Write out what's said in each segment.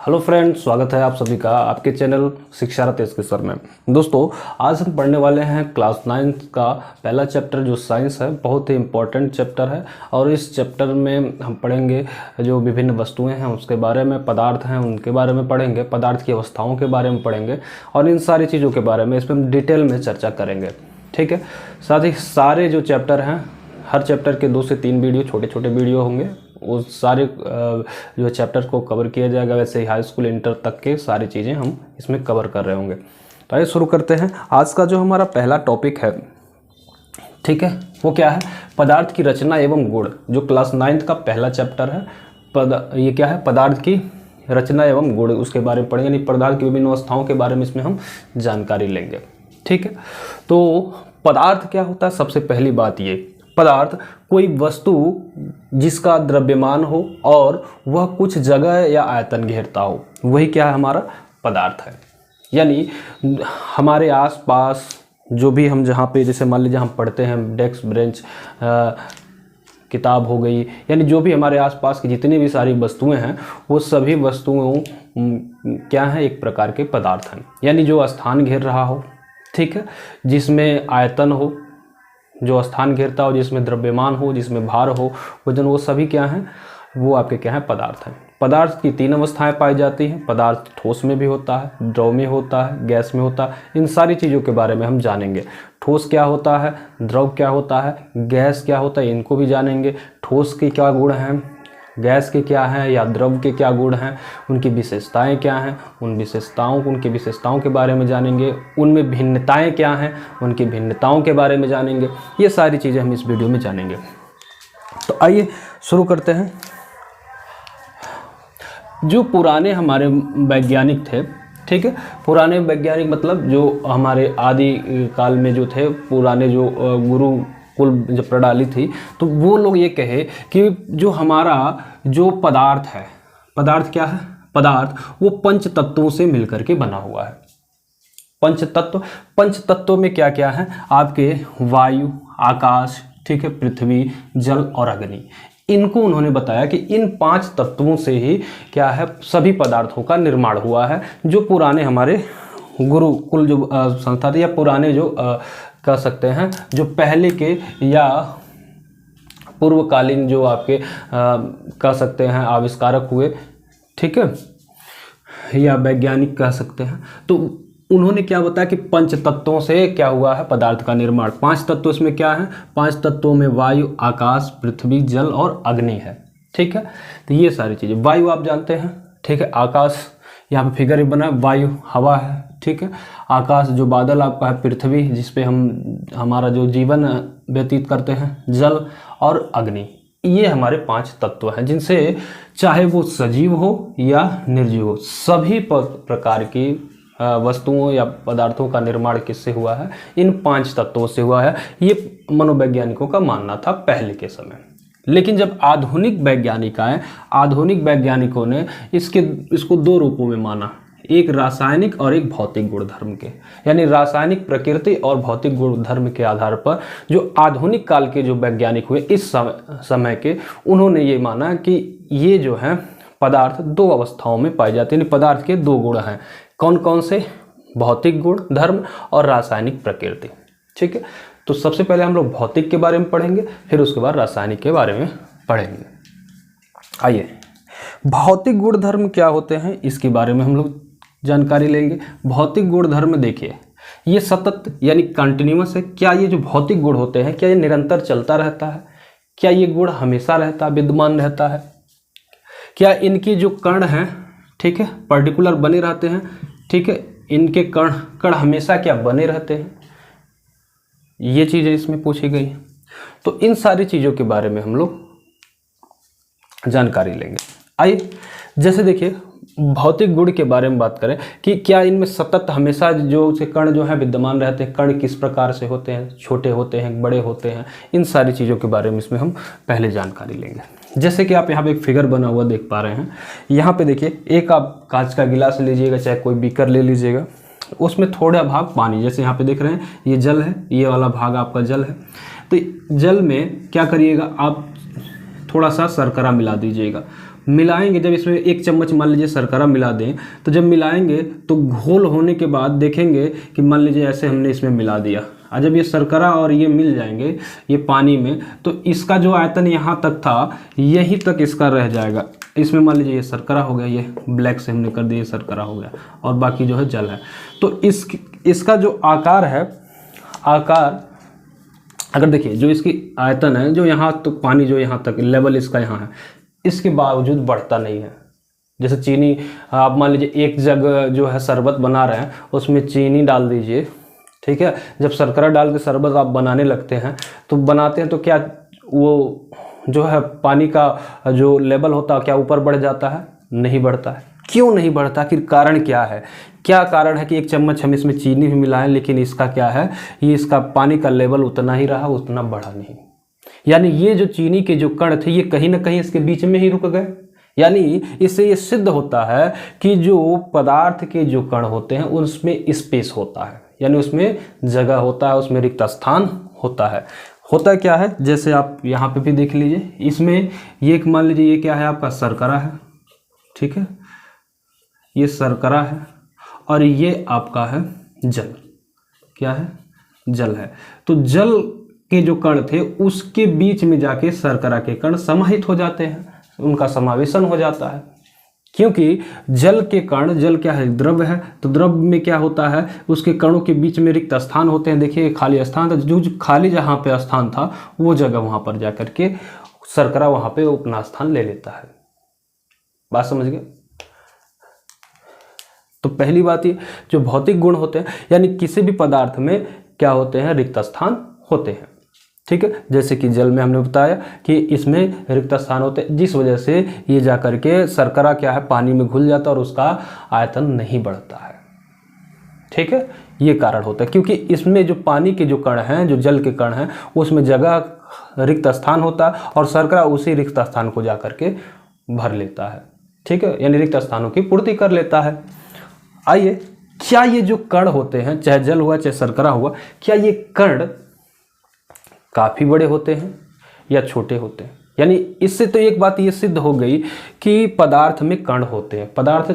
Hello friends, स्वागत है आप सभी का आपके चैनल शिक्षारत के सर में। दोस्तों, आज हम पढ़ने वाले हैं क्लास 9 का पहला चैप्टर जो साइंस है। बहुत ही इम्पोर्टेंट चैप्टर है और इस चैप्टर में हम पढ़ेंगे जो विभिन्न वस्तुएं हैं उसके बारे में, पदार्थ हैं उनके बारे में पढ़ेंगे, पदार्थ की अवस्थाओं के बारे में पढ़ेंगे और इन सारी चीज़ों के बारे में इसमें हम डिटेल में चर्चा करेंगे। ठीक है, साथ ही सारे जो चैप्टर हैं, हर चैप्टर के 2 से 3 वीडियो, छोटे छोटे वीडियो होंगे, उस सारे जो चैप्टर को कवर किया जाएगा। वैसे ही हाई स्कूल इंटर तक के सारी चीज़ें हम इसमें कवर कर रहे होंगे। तो आइए शुरू करते हैं। आज का जो हमारा पहला टॉपिक है, ठीक है, वो क्या है? पदार्थ की रचना एवं गुण, जो क्लास 9 का पहला चैप्टर है। ये क्या है? पदार्थ की रचना एवं गुण, उसके बारे में पढ़ेंगे। यानी पदार्थ की विभिन्न अवस्थाओं के बारे में इसमें हम जानकारी लेंगे। ठीक है, तो पदार्थ क्या होता है? सबसे पहली बात ये, पदार्थ कोई वस्तु जिसका द्रव्यमान हो और वह कुछ जगह या आयतन घेरता हो, वही क्या है? हमारा पदार्थ है। यानी हमारे आसपास जो भी हम जहाँ पे, जैसे मान लीजिए हम पढ़ते हैं, डेस्क बेंच, किताब हो गई, यानी जो भी हमारे आसपास की जितनी भी सारी वस्तुएं हैं वो सभी वस्तुओं क्या हैं? एक प्रकार के पदार्थ हैं। यानी जो स्थान घेर रहा हो, ठीक है, जिसमें आयतन हो, जो स्थान घेरता हो, जिसमें द्रव्यमान हो, जिसमें भार हो, वजन, वो सभी क्या हैं? वो आपके क्या हैं? पदार्थ हैं। पदार्थ की 3 अवस्थाएं पाई जाती हैं। पदार्थ ठोस में भी होता है, द्रव में होता है, गैस में होता है। इन सारी चीज़ों के बारे में हम जानेंगे। ठोस क्या होता है, द्रव क्या होता है, गैस क्या होता है, इनको भी जानेंगे। ठोस के क्या गुण हैं, गैस के क्या हैं या द्रव के क्या गुण हैं, उनकी विशेषताएं क्या हैं, उनकी विशेषताओं के बारे में जानेंगे। उनमें भिन्नताएं क्या हैं, उनकी भिन्नताओं के बारे में जानेंगे। ये सारी चीज़ें हम इस वीडियो में जानेंगे। तो आइए शुरू करते हैं। जो पुराने हमारे वैज्ञानिक थे, ठीक है, पुराने वैज्ञानिक मतलब जो हमारे आदि काल में जो थे, पुराने जो गुरु कुल जब प्रणाली थी, तो वो लोग ये कहे कि जो हमारा जो पदार्थ है, पदार्थ क्या है? पदार्थ वो पंच तत्वों से मिलकर के बना हुआ है। पंच तत्वों में क्या क्या है? आपके वायु, आकाश, ठीक है, पृथ्वी, जल और अग्नि। इनको उन्होंने बताया कि इन 5 तत्वों से ही क्या है? सभी पदार्थों का निर्माण हुआ है। जो पुराने हमारे गुरुकुल जो संस्था थी, या पुराने जो कह सकते हैं, जो पहले के या पूर्वकालीन जो आपके कह सकते हैं आविष्कारक हुए, ठीक है, या वैज्ञानिक कह सकते हैं, तो उन्होंने क्या बताया कि पंच तत्वों से क्या हुआ है? पदार्थ का निर्माण। 5 तत्व इसमें क्या है? 5 तत्वों में वायु, आकाश, पृथ्वी, जल और अग्नि है। ठीक है, तो ये सारी चीज़ें। वायु आप जानते हैं, ठीक है, आकाश यहाँ पे फिगर बना है, वायु हवा है, ठीक है, आकाश जो बादल आपका है, पृथ्वी जिसपे हम हमारा जो जीवन व्यतीत करते हैं, जल और अग्नि। ये हमारे 5 तत्व हैं जिनसे चाहे वो सजीव हो या निर्जीव हो, सभी प्रकार की वस्तुओं या पदार्थों का निर्माण किससे हुआ है? इन 5 तत्वों से हुआ है। ये मनोवैज्ञानिकों का मानना था पहले के समय। लेकिन जब आधुनिक वैज्ञानिक आए, आधुनिक वैज्ञानिकों ने इसको 2 रूपों में माना, एक रासायनिक और एक भौतिक गुणधर्म के। यानी रासायनिक प्रकृति और भौतिक गुणधर्म के आधार पर जो आधुनिक काल के जो वैज्ञानिक हुए इस समय के, उन्होंने ये माना कि ये जो है पदार्थ 2 अवस्थाओं में पाए जाते हैं। पदार्थ के 2 गुण हैं। कौन कौन से? भौतिक गुण धर्म और रासायनिक प्रकृति। ठीक है, तो सबसे पहले हम लोग भौतिक के बारे में पढ़ेंगे, फिर उसके बाद रासायनिक के बारे में पढ़ेंगे। आइए, भौतिक गुण धर्म क्या होते हैं इसके बारे में हम लोग जानकारी लेंगे। भौतिक गुण धर्म देखिए, ये सतत यानी कंटिन्यूअस है। क्या ये जो भौतिक गुण होते हैं, क्या ये निरंतर चलता रहता है? क्या ये गुण हमेशा रहता है, विद्यमान रहता है? क्या इनकी जो कण हैं, ठीक है, पर्टिकुलर बने रहते हैं? ठीक है, इनके कण हमेशा क्या बने रहते हैं? ये चीज़ें इसमें पूछी गई हैं। तो इन सारी चीज़ों के बारे में हम लोग जानकारी लेंगे। आइए, जैसे देखिए, भौतिक गुण के बारे में बात करें कि क्या इनमें सतत हमेशा जो से कण जो है विद्यमान रहते हैं। कण किस प्रकार से होते हैं, छोटे होते हैं, बड़े होते हैं, इन सारी चीज़ों के बारे में इसमें हम पहले जानकारी लेंगे। जैसे कि आप यहाँ पे एक फिगर बना हुआ देख पा रहे हैं। यहाँ पे देखिए, एक आप कांच का गिलास लीजिएगा, चाहे कोई बीकर ले लीजिएगा, उसमें थोड़ा भाग पानी, जैसे यहाँ पे देख रहे हैं ये जल है, ये वाला भाग आपका जल है। तो जल में क्या करिएगा, आप थोड़ा सा शर्करा मिला दीजिएगा। मिलाएंगे, जब इसमें 1 चम्मच मान लीजिए शर्करा मिला दें, तो जब मिलाएंगे तो घोल होने के बाद देखेंगे कि मान लीजिए ऐसे हमने इसमें मिला दिया, और जब ये शर्करा और ये मिल जाएंगे ये पानी में, तो इसका जो आयतन यहाँ तक था यहीं तक इसका रह जाएगा। इसमें मान लीजिए ये शर्करा हो गया, ये ब्लैक से हमने कर दिया शर्करा हो गया, और बाकी जो है जल है। तो इसका जो आकार है, आकार अगर देखिए जो इसकी आयतन है, जो यहाँ तो पानी जो यहाँ तक लेवल इसका यहाँ है, इसके बावजूद बढ़ता नहीं है। जैसे चीनी आप मान लीजिए 1 जग जो है शरबत बना रहे हैं, उसमें चीनी डाल दीजिए, ठीक है। जब शर्करा डाल के शरबत आप बनाने लगते हैं तो बनाते हैं तो क्या वो जो है पानी का जो लेवल होता है क्या ऊपर बढ़ जाता है? नहीं बढ़ता है। क्यों नहीं बढ़ता? कि कारण क्या है? क्या कारण है कि 1 चम्मच हम इसमें चीनी भी मिलाएं, लेकिन इसका क्या है, ये इसका पानी का लेवल उतना ही रहा, उतना बढ़ा नहीं। यानी ये जो चीनी के जो कण थे ये कहीं ना कहीं इसके बीच में ही रुक गए। यानी इससे ये सिद्ध होता है कि जो पदार्थ के जो कण होते हैं उसमें स्पेस होता है, यानी उसमें जगह होता है, उसमें रिक्त स्थान होता है। होता क्या है, जैसे आप यहाँ पे भी देख लीजिए, इसमें ये मान लीजिए ये क्या है, आपका शर्करा है, ठीक है, ये शर्करा है, और ये आपका है जल। क्या है? जल है। तो जल के जो कण थे उसके बीच में जाके शर्करा के कण समाहित हो जाते हैं, उनका समावेशन हो जाता है। क्योंकि जल के कण, जल क्या है, द्रव है, तो द्रव में क्या होता है, उसके कणों के बीच में रिक्त स्थान होते हैं। देखिए खाली स्थान था, जो खाली जहाँ पे स्थान था वो जगह वहाँ पर जाकर के शर्करा वहाँ पे अपना स्थान ले लेता है। बात समझ गए? तो पहली बात ये, जो भौतिक गुण होते हैं यानी किसी भी पदार्थ में क्या होते हैं, रिक्त स्थान होते हैं, ठीक है। जैसे कि जल में हमने बताया कि इसमें रिक्त स्थान होते हैं, जिस वजह से ये जाकर के शर्करा क्या है, पानी में घुल जाता है और उसका आयतन नहीं बढ़ता है, ठीक है। ये कारण होता है, क्योंकि इसमें जो पानी के जो कण हैं, जो जल के कण हैं, उसमें जगह रिक्त स्थान होता है और शर्करा उसी रिक्त स्थान को जाकर के भर लेता है, ठीक है, यानी रिक्त स्थानों की पूर्ति कर लेता है। आइए, क्या ये जो कण होते हैं, चाहे जल हुआ चाहे शर्करा हुआ, क्या ये कण काफ़ी बड़े होते हैं या छोटे होते हैं? यानी इससे तो एक बात ये सिद्ध हो गई कि पदार्थ में कण होते हैं। पदार्थ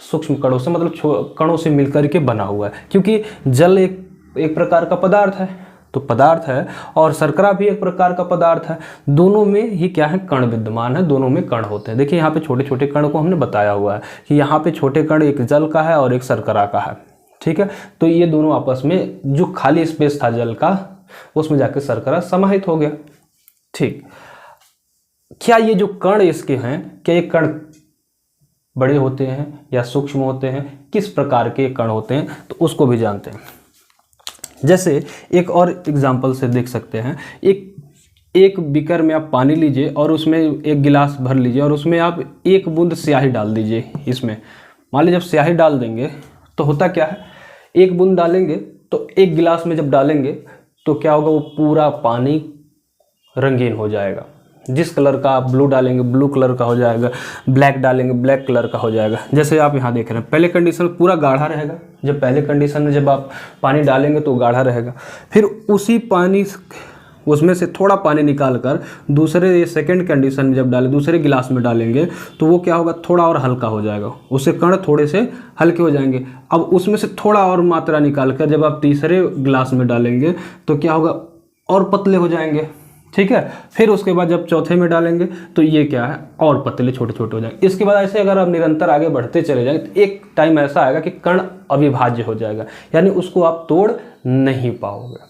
सूक्ष्म कणों से, मतलब कणों से मिलकर के बना हुआ है, क्योंकि जल एक प्रकार का पदार्थ है, तो पदार्थ है, और शर्करा भी एक प्रकार का पदार्थ है। दोनों में ही क्या है, कण विद्यमान है, दोनों में कण होते हैं। देखिए यहाँ पे छोटे छोटे कण को हमने बताया हुआ है कि यहाँ पे छोटे कण एक जल का है और एक शर्करा का है, ठीक है। तो ये दोनों आपस में, जो खाली स्पेस था जल का, उसमें जाके शर्करा समाहित हो गया, ठीक। क्या ये जो कण इसके हैं, क्या ये कण बड़े होते हैं या सूक्ष्म होते हैं, किस प्रकार के कण होते हैं, तो उसको भी जानते हैं। जैसे एक और एग्जांपल से देख सकते हैं, एक बीकर में आप पानी लीजिए और उसमें 1 गिलास भर लीजिए और उसमें आप 1 बूंद स्याही डाल दीजिए। इसमें मान लीजिए जब स्याही डाल देंगे तो होता क्या है, 1 बूंद डालेंगे तो 1 गिलास में जब डालेंगे तो क्या होगा, वो पूरा पानी रंगीन हो जाएगा। जिस कलर का आप ब्लू डालेंगे ब्लू कलर का हो जाएगा, ब्लैक डालेंगे ब्लैक कलर का हो जाएगा। जैसे आप यहाँ देख रहे हैं, पहले कंडीशन में पूरा गाढ़ा रहेगा, जब पहले कंडीशन में जब आप पानी डालेंगे तो गाढ़ा रहेगा, फिर उसी पानी उसमें से थोड़ा पानी निकाल कर दूसरे सेकंड कंडीशन में जब डालें, दूसरे गिलास में डालेंगे तो वो क्या होगा, थोड़ा और हल्का हो जाएगा, उससे कण थोड़े से हल्के हो जाएंगे। अब उसमें से थोड़ा और मात्रा निकाल कर जब आप तीसरे गिलास में डालेंगे तो क्या होगा, और पतले हो जाएंगे, ठीक है। फिर उसके बाद जब चौथे में डालेंगे तो ये क्या है, और पतले छोटे छोटे हो जाएंगे। इसके बाद ऐसे अगर आप निरंतर आगे बढ़ते चले जाएंगे तो एक टाइम ऐसा आएगा कि कण अविभाज्य हो जाएगा, यानी उसको आप तोड़ नहीं पाओगे।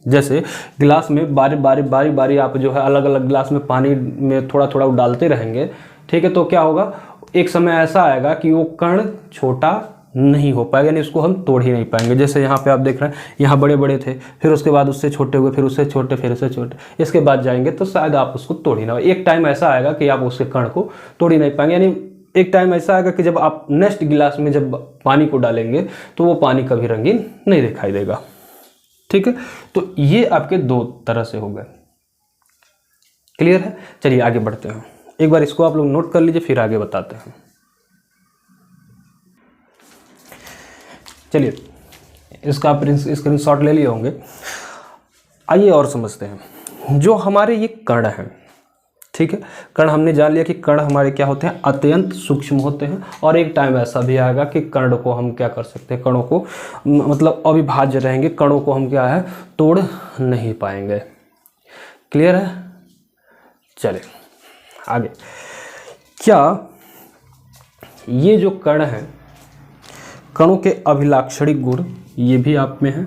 जैसे गिलास में बारी बारी आप जो है अलग अलग गिलास में पानी में थोड़ा थोड़ा डालते रहेंगे, ठीक है, तो क्या होगा, एक समय ऐसा आएगा कि वो कण छोटा नहीं हो पाएगा, यानी उसको हम तोड़ ही नहीं पाएंगे। जैसे यहाँ पे आप देख रहे हैं, यहाँ बड़े बड़े थे, फिर उसके बाद उससे छोटे हुए, फिर उससे छोटे, फिर उससे छोटे, इसके बाद जाएंगे तो शायद आप उसको तोड़ ही ना। एक टाइम ऐसा आएगा कि आप उसके कण को तोड़ ही नहीं पाएंगे, यानी एक टाइम ऐसा आएगा कि जब आप नेक्स्ट गिलास में जब पानी को डालेंगे तो वो पानी कभी रंगीन नहीं दिखाई देगा, ठीक है। तो ये आपके 2 तरह से हो गए, क्लियर है। चलिए आगे बढ़ते हैं, एक बार इसको आप लोग नोट कर लीजिए, फिर आगे बताते हैं। चलिए इसका आप स्क्रीनशॉट ले लिए होंगे। आइए और समझते हैं, जो हमारे ये कण हैं, ठीक है, कण हमने जान लिया कि कण हमारे क्या होते हैं, अत्यंत सूक्ष्म होते हैं। और एक टाइम ऐसा भी आएगा कि कण को हम क्या कर सकते हैं, कणों को मतलब अविभाज्य रहेंगे, कणों को हम क्या है, तोड़ नहीं पाएंगे। क्लियर है? चलिए आगे। क्या ये जो कण है, कणों के अभिलाक्षणिक गुण ये भी आप में है,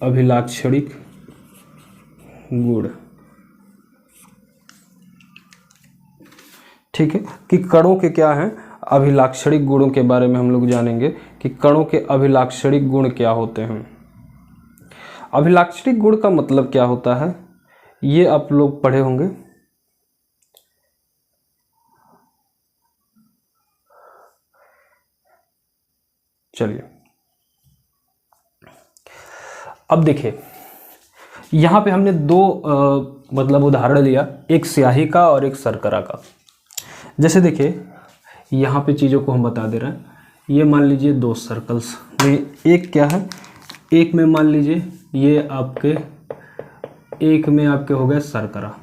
अभिलाक्षणिक गुण, ठीक है, कि कणों के क्या हैं, अभिलाक्षणिक गुणों के बारे में हम लोग जानेंगे कि कणों के अभिलाक्षणिक गुण क्या होते हैं। अभिलाक्षणिक गुण का मतलब क्या होता है, ये आप लोग पढ़े होंगे। चलिए अब देखिए, यहाँ पे हमने दो मतलब उदाहरण लिया, एक स्याही का और एक शर्करा का। जैसे देखिए यहाँ पे चीज़ों को हम बता दे रहे हैं। ये मान लीजिए दो सर्कल्स में, एक क्या है, एक में मान लीजिए ये आपके, एक में आपके हो गए शर्करा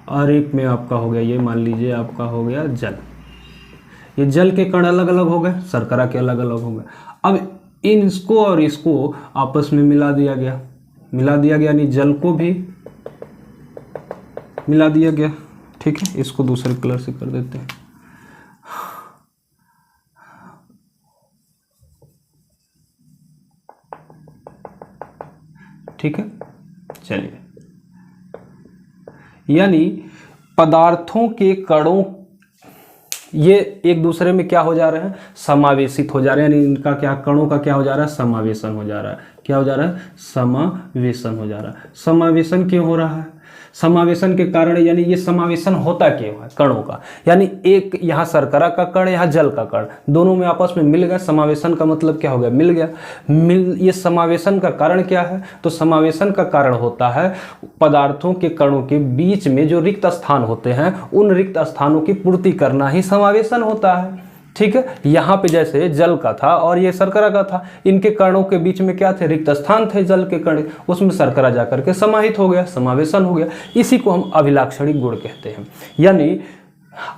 और एक में आपका हो गया, ये मान लीजिए आपका हो गया जल। ये जल के कण अलग अलग हो गए, शर्करा के अलग अलग हो गए। अब इसको और इसको आपस में मिला दिया गया, यानी जल को भी मिला दिया गया। ठीक है, इसको दूसरे कलर से कर देते हैं। ठीक है, चलिए, यानी पदार्थों के कणों ये एक दूसरे में क्या हो जा रहे हैं, समावेशित हो जा रहे हैं, यानी इनका क्या, कणों का क्या हो जा रहा है, समावेशन हो जा रहा है। क्या हो जा रहा है, समावेशन हो जा रहा है। समावेशन क्यों हो रहा है, समावेशन के कारण, यानी ये समावेशन होता क्यों है कणों का, यानी एक यहाँ शर्करा का कण, यहाँ जल का कण, दोनों में आपस में मिल गए। समावेशन का मतलब क्या हो गया, मिल गया। ये समावेशन का कारण क्या है, तो समावेशन का कारण होता है पदार्थों के कणों के बीच में जो रिक्त स्थान होते हैं, उन रिक्त स्थानों की पूर्ति करना ही समावेशन होता है। ठीक है, यहाँ पे जैसे जल का था और ये शर्करा का था, इनके कणों के बीच में क्या थे, रिक्त स्थान थे जल के कण, उसमें शर्करा जाकर के समाहित हो गया, समावेशन हो गया। इसी को हम अभिलाक्षणिक गुण कहते हैं। यानी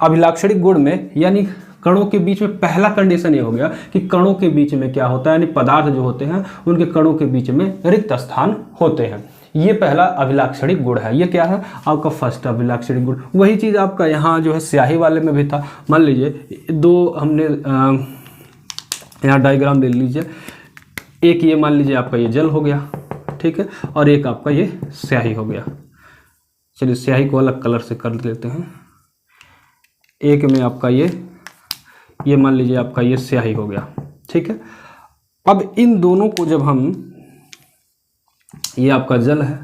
अभिलाक्षणिक गुण में, यानी कणों के बीच में पहला कंडीशन ये हो गया कि कणों के बीच में क्या होता है, यानी पदार्थ जो होते हैं उनके कणों के बीच में रिक्त स्थान होते हैं। ये पहला अभिलाक्षणिक गुण है। ये क्या है, आपका फर्स्ट अभिलाक्षणिक गुण। वही चीज़ आपका यहाँ जो है स्याही वाले में भी था। मान लीजिए दो हमने यहाँ डायग्राम ले लीजिए, एक ये मान लीजिए आपका ये जल हो गया, ठीक है, और एक आपका ये स्याही हो गया। चलिए स्याही को अलग कलर से कर लेते हैं। एक में आपका ये मान लीजिए आपका ये स्याही हो गया, ठीक है। अब इन दोनों को जब हम, ये आपका जल है,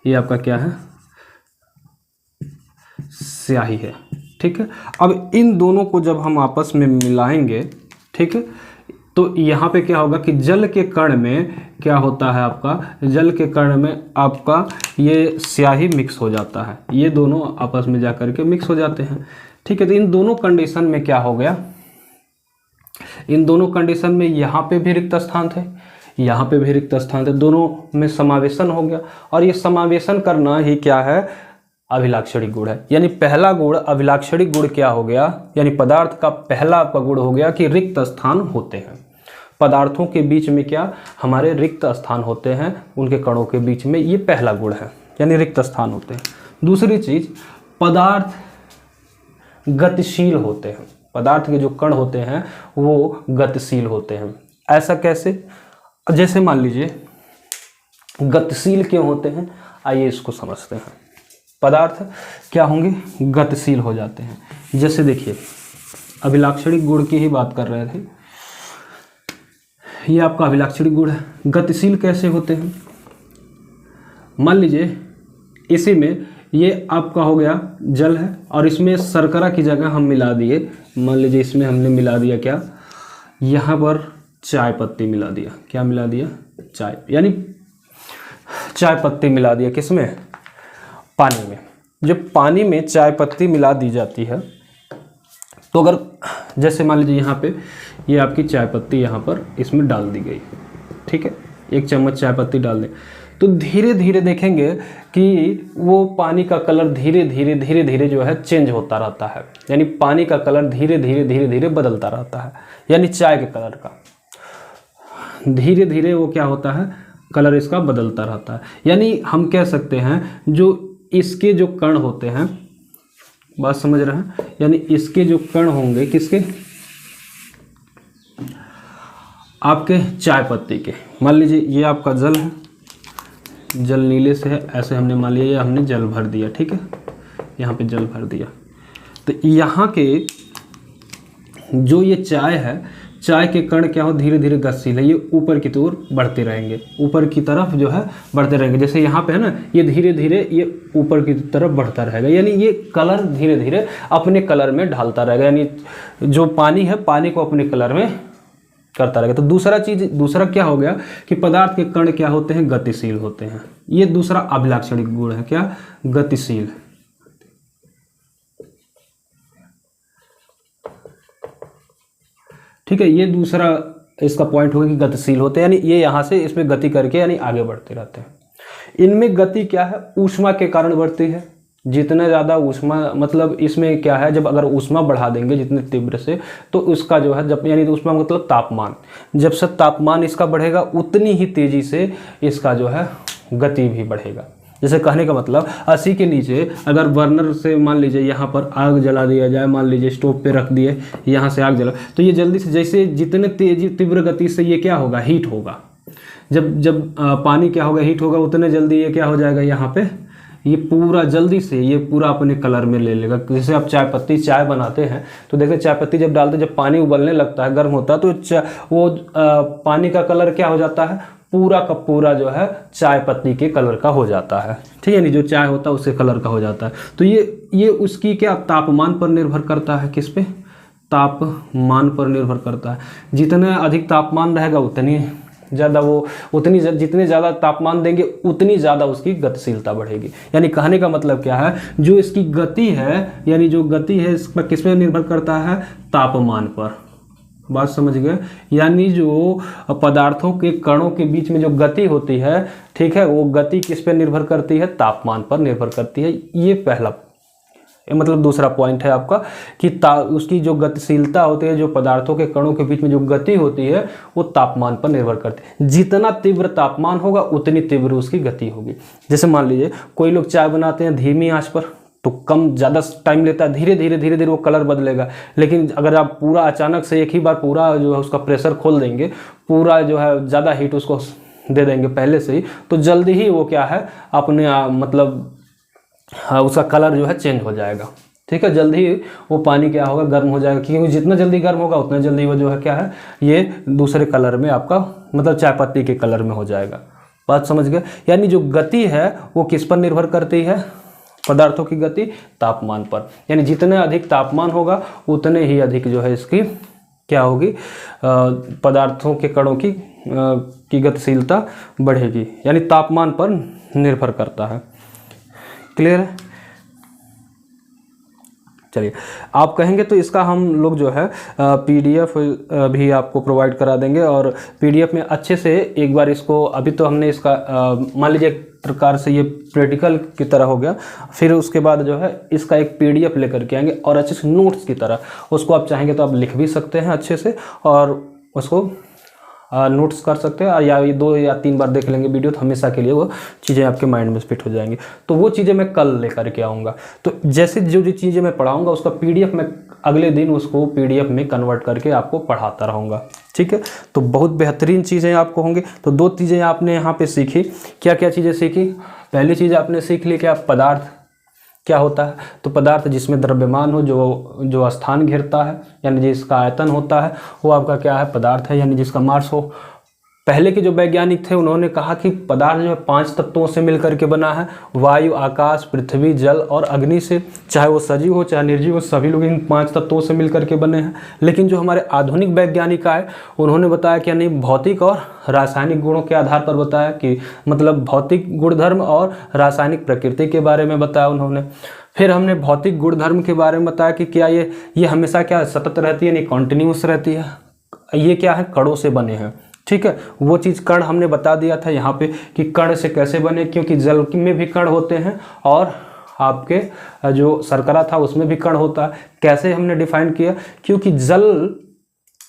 ये आपका क्या है, स्याही है, ठीक है। अब इन दोनों को जब हम आपस में मिलाएंगे, ठीक है, तो यहाँ पे क्या होगा कि जल के कण में क्या होता है, आपका जल के कण में आपका ये स्याही मिक्स हो जाता है, ये दोनों आपस में जाकर के मिक्स हो जाते हैं। ठीक है, तो इन दोनों कंडीशन में क्या हो गया, इन दोनों कंडीशन में यहाँ पे भी रिक्त स्थान थे, यहाँ पे भी रिक्त स्थान थे, दोनों में समावेशन हो गया। और ये समावेशन करना ही क्या है, अभिलाक्षणिक गुण है। यानी पहला गुण अभिलाक्षणिक गुण क्या हो गया, यानी पदार्थ का पहला आपका गुण हो गया कि रिक्त स्थान होते हैं। पदार्थों के बीच में क्या, हमारे रिक्त स्थान होते हैं, उनके कणों के बीच में, ये पहला गुण है, यानी रिक्त स्थान होते हैं। दूसरी चीज, पदार्थ गतिशील होते हैं। पदार्थ के जो कण होते हैं वो गतिशील होते हैं। ऐसा कैसे, जैसे मान लीजिए गतिशील क्यों होते हैं, आइए इसको समझते हैं। पदार्थ क्या होंगे, गतिशील हो जाते हैं। जैसे देखिए अभिलाक्षणिक गुण की ही बात कर रहे थे, ये आपका अभिलाक्षणिक गुण है। गतिशील कैसे होते हैं, मान लीजिए इसी में ये आपका हो गया जल है और इसमें शर्करा की जगह हम मिला दिए, मान लीजिए इसमें हमने मिला दिया क्या, यहाँ पर चाय पत्ती मिला दिया। क्या मिला दिया, चाय, यानी चाय पत्ती मिला दिया, किसमें, पानी में। जब पानी में चाय पत्ती मिला दी जाती है तो अगर जैसे मान लीजिए यहाँ पे ये आपकी चाय पत्ती यहाँ पर इसमें डाल दी गई, ठीक है, 1 चम्मच चाय पत्ती डाल दें, तो धीरे धीरे देखेंगे कि वो पानी का कलर धीरे धीरे जो है चेंज होता रहता है, यानी पानी का कलर धीरे धीरे बदलता रहता है, यानी चाय के कलर का धीरे धीरे वो क्या होता है, कलर इसका बदलता रहता है। यानी हम कह सकते हैं जो इसके जो कण होते हैं, बात समझ रहे हैं, यानी इसके जो कण होंगे किसके, आपके चाय पत्ती के। मान लीजिए ये आपका जल है, जल नीले से है, ऐसे हमने मान लिया हमने जल भर दिया, ठीक है, यहाँ पे जल भर दिया, तो यहाँ के जो ये चाय है, चाय के कण क्या हो, धीरे धीरे गतिशील है, ये ऊपर की ओर बढ़ते रहेंगे, ऊपर की तरफ जो है बढ़ते रहेंगे। जैसे यहाँ पे है ना, ये धीरे धीरे ये ऊपर की तरफ बढ़ता रहेगा, यानी ये कलर धीरे धीरे अपने कलर में ढालता रहेगा, यानी जो पानी है पानी को अपने कलर में करता रहेगा। तो दूसरा क्या हो गया कि पदार्थ के कण क्या होते हैं, गतिशील होते हैं। ये दूसरा अभिलाक्षणिक गुण है, क्या, गतिशील। ठीक है, ये दूसरा इसका पॉइंट होगा कि गतिशील होते हैं, यानी ये यहाँ से इसमें गति करके यानी आगे बढ़ते रहते हैं। इनमें गति क्या है, ऊष्मा के कारण बढ़ती है। जितना ज़्यादा ऊष्मा, मतलब इसमें क्या है, जब अगर ऊष्मा बढ़ा देंगे जितने तीव्र से, तो उसका जो है, जब यानी ऊष्मा मतलब तापमान, जब से तापमान इसका बढ़ेगा उतनी ही तेज़ी से इसका जो है गति भी बढ़ेगा। जैसे कहने का मतलब 80 के नीचे अगर बर्नर से मान लीजिए यहाँ पर आग जला दिया जाए, मान लीजिए स्टोव पे रख दिए, यहाँ से आग जला, तो ये जल्दी से, जैसे जितने तीव्र गति से ये क्या होगा, हीट होगा। जब पानी क्या होगा, हीट होगा, उतने जल्दी ये क्या हो जाएगा, यहाँ पे ये पूरा जल्दी से ये पूरा अपने कलर में ले लेगा। जैसे आप चाय बनाते हैं तो देखते चाय पत्ती जब डालते, जब पानी उबलने लगता है, गर्म होता है, तो वो पानी का कलर क्या हो जाता है, पूरा का पूरा जो है चाय पत्ती के कलर का हो जाता है, ठीक है, नहीं जो चाय होता है उसके कलर का हो जाता है। तो ये उसकी क्या तापमान पर निर्भर करता है, किस पे, तापमान पर निर्भर करता है। जितना अधिक तापमान रहेगा उतनी ज़्यादा जितने ज़्यादा तापमान देंगे उतनी ज़्यादा उसकी गतिशीलता बढ़ेगी। यानी कहने का मतलब क्या है, जो इसकी गति है, यानी जो गति है इस पर किस पे निर्भर करता है, तापमान पर। बात समझ गए, यानी जो पदार्थों के कणों के बीच में जो गति होती है, ठीक है, वो गति किस पे निर्भर करती है, तापमान पर निर्भर करती है। ये पहला मतलब दूसरा पॉइंट है आपका कि उसकी जो गतिशीलता होती है, जो पदार्थों के कणों के बीच में जो गति होती है, वो तापमान पर निर्भर करती है। जितना तीव्र तापमान होगा उतनी तीव्र उसकी गति होगी। जैसे मान लीजिए कोई लोग चाय बनाते हैं धीमी आंच पर, तो कम ज़्यादा टाइम लेता है, धीरे धीरे वो कलर बदलेगा। लेकिन अगर आप पूरा अचानक से एक ही बार पूरा जो है उसका प्रेशर खोल देंगे, पूरा जो है ज़्यादा हीट उसको दे देंगे पहले से ही, तो जल्दी ही वो क्या है अपने मतलब उसका कलर जो है चेंज हो जाएगा, ठीक है, जल्दी ही वो पानी क्या होगा, गर्म हो जाएगा, क्योंकि जितना जल्दी गर्म होगा उतना जल्दी वो जो है क्या है, ये दूसरे कलर में आपका मतलब चाय पत्ती के कलर में हो जाएगा। बात समझ गए, यानी जो गति है वो किस पर निर्भर करती है, पदार्थों की गति तापमान पर। यानी जितने अधिक तापमान होगा उतने ही अधिक जो है इसकी क्या होगी, पदार्थों के कणों की गतिशीलता बढ़ेगी, यानी तापमान पर निर्भर करता है। क्लियर है, चलिए आप कहेंगे तो इसका हम लोग जो है PDF भी आपको प्रोवाइड करा देंगे, और PDF में अच्छे से एक बार इसको, अभी तो हमने इसका मान लीजिए एक प्रकार से ये प्रैक्टिकल की तरह हो गया, फिर उसके बाद जो है इसका एक PDF लेकर के आएंगे और अच्छे से नोट्स की तरह उसको आप चाहेंगे तो आप लिख भी सकते हैं अच्छे से, और उसको नोट्स कर सकते हैं, या 2 या 3 बार देख लेंगे वीडियो तो हमेशा के लिए वो चीज़ें आपके माइंड में फिट हो जाएंगी। तो वो चीज़ें मैं कल लेकर के आऊँगा। तो जैसे जो चीज़ें मैं पढ़ाऊँगा उसका PDF मैं अगले दिन उसको PDF में कन्वर्ट करके आपको पढ़ाता रहूँगा, ठीक है। तो बहुत बेहतरीन चीज़ें आपको होंगी। तो 2 चीज़ें आपने यहाँ पे सीखी। क्या क्या चीज़ें सीखी? पहली चीज़ आपने सीख ली क्या, पदार्थ क्या होता है। तो पदार्थ जिसमें द्रव्यमान हो, जो स्थान घेरता है, यानी जिसका आयतन होता है, वो आपका क्या है, पदार्थ है, यानी जिसका मास हो। पहले के जो वैज्ञानिक थे उन्होंने कहा कि पदार्थ जो है 5 तत्वों से मिलकर के बना है, वायु, आकाश, पृथ्वी, जल और अग्नि से। चाहे वो सजीव हो चाहे निर्जीव हो, सभी लोग इन 5 तत्वों से मिलकर के बने हैं। लेकिन जो हमारे आधुनिक वैज्ञानिक आए उन्होंने बताया कि नहीं, भौतिक और रासायनिक गुणों के आधार पर बताया कि मतलब भौतिक गुणधर्म और रासायनिक प्रकृति के बारे में बताया उन्होंने। फिर हमने भौतिक गुणधर्म के बारे में बताया कि क्या ये हमेशा क्या सतत रहती है, नहीं कॉन्टिन्यूस रहती है। ये क्या है, कणों से बने हैं, ठीक है। वो चीज़ कण हमने बता दिया था यहाँ पे कि कण से कैसे बने, क्योंकि जल में भी कण होते हैं और आपके जो शर्करा था उसमें भी कण होता है। कैसे हमने डिफाइन किया, क्योंकि जल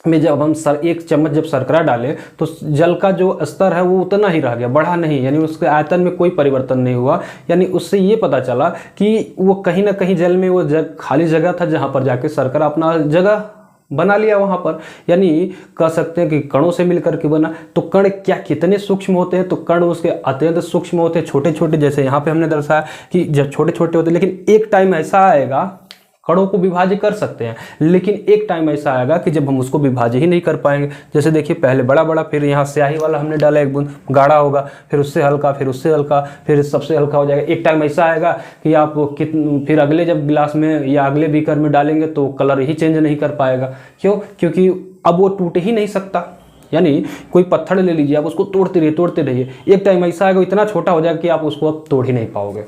में जब हम एक चम्मच जब शर्करा डाले तो जल का जो स्तर है वो उतना ही रह गया, बढ़ा नहीं, यानी उसके आयतन में कोई परिवर्तन नहीं हुआ। यानी उससे ये पता चला कि वो कहीं ना कहीं जल में वो खाली जगह था जहाँ पर जाके शर्करा अपना जगह बना लिया वहाँ पर। यानी कह सकते हैं कि कणों से मिलकर के बना। तो कण क्या कितने सूक्ष्म होते हैं, तो कण उसके अत्यंत सूक्ष्म होते हैं, छोटे छोटे, जैसे यहाँ पे हमने दर्शाया कि जब छोटे छोटे होते हैं, लेकिन एक टाइम ऐसा आएगा कणों को विभाज्य कर सकते हैं, लेकिन एक टाइम ऐसा आएगा कि जब हम उसको विभाज्य ही नहीं कर पाएंगे। जैसे देखिए पहले बड़ा बड़ा, फिर यहाँ स्याही वाला हमने डाला एक बूंद, गाढ़ा होगा, फिर उससे हल्का, फिर उससे हल्का, फिर सबसे हल्का हो जाएगा। एक टाइम ऐसा आएगा कि आप फिर अगले जब गिलास में या अगले बीकर में डालेंगे तो कलर ही चेंज नहीं कर पाएगा। क्यों? क्योंकि अब वो टूट ही नहीं सकता। यानी कोई पत्थर ले लीजिए, आप उसको तोड़ते रहिए, एक टाइम ऐसा आएगा इतना छोटा हो जाएगा कि आप उसको अब तोड़ ही नहीं पाओगे।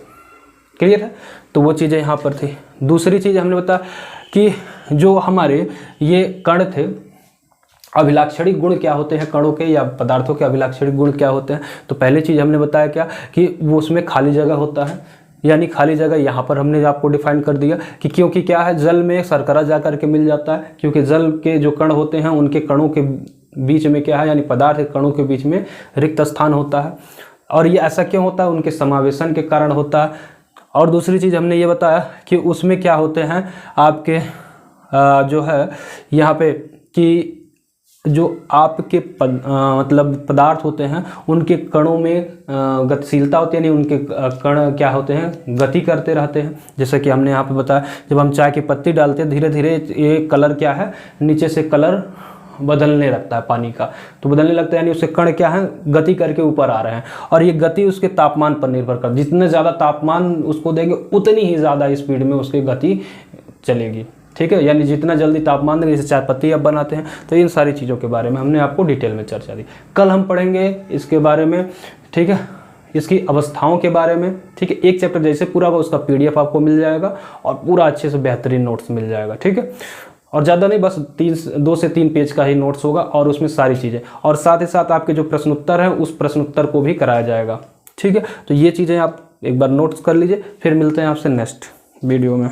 क्लियर है? तो वो चीज़ें यहाँ पर थी। दूसरी चीज़ हमने बताया कि जो हमारे ये कण थे, अभिलाक्षणिक गुण क्या होते हैं कणों के या पदार्थों के अभिलाक्षणिक गुण क्या होते हैं। तो पहली चीज़ हमने बताया क्या कि वो उसमें खाली जगह होता है, यानी खाली जगह यहाँ पर हमने आपको डिफाइन कर दिया कि क्योंकि क्या है, जल में शर्करा जा करके मिल जाता है, क्योंकि जल के जो कण होते हैं उनके कणों के बीच में क्या है, यानी पदार्थ के कणों के बीच में रिक्त स्थान होता है। और ये ऐसा क्यों होता है, उनके समावेशन के कारण होता है। और दूसरी चीज़ हमने ये बताया कि उसमें क्या होते हैं आपके जो है यहाँ पे कि जो आपके मतलब पदार्थ होते हैं उनके कणों में गतिशीलता होती है, यानी उनके कण क्या होते हैं, गति करते रहते हैं। जैसे कि हमने यहाँ पे बताया, जब हम चाय की पत्ती डालते हैं धीरे धीरे ये कलर क्या है, नीचे से कलर बदलने लगता है पानी का, तो बदलने लगता है, यानी उसके कण क्या है, गति करके ऊपर आ रहे हैं। और ये गति उसके तापमान पर निर्भर कर, जितने ज़्यादा तापमान उसको देंगे उतनी ही ज़्यादा स्पीड में उसकी गति चलेगी। ठीक है, यानी जितना जल्दी तापमान देंगे, जैसे चाय पत्ती अब बनाते हैं, तो इन सारी चीज़ों के बारे में हमने आपको डिटेल में चर्चा दी। कल हम पढ़ेंगे इसके बारे में, ठीक है, इसकी अवस्थाओं के बारे में। ठीक है, एक चैप्टर जैसे पूरा होगा उसका PDF आपको मिल जाएगा और पूरा अच्छे से बेहतरीन नोट्स मिल जाएगा। ठीक है, और ज़्यादा नहीं, बस 2 से 3 पेज का ही नोट्स होगा और उसमें सारी चीज़ें, और साथ ही साथ आपके जो प्रश्नोत्तर हैं उस प्रश्नोत्तर को भी कराया जाएगा। ठीक है, तो ये चीज़ें आप एक बार नोट्स कर लीजिए, फिर मिलते हैं आपसे नेक्स्ट वीडियो में।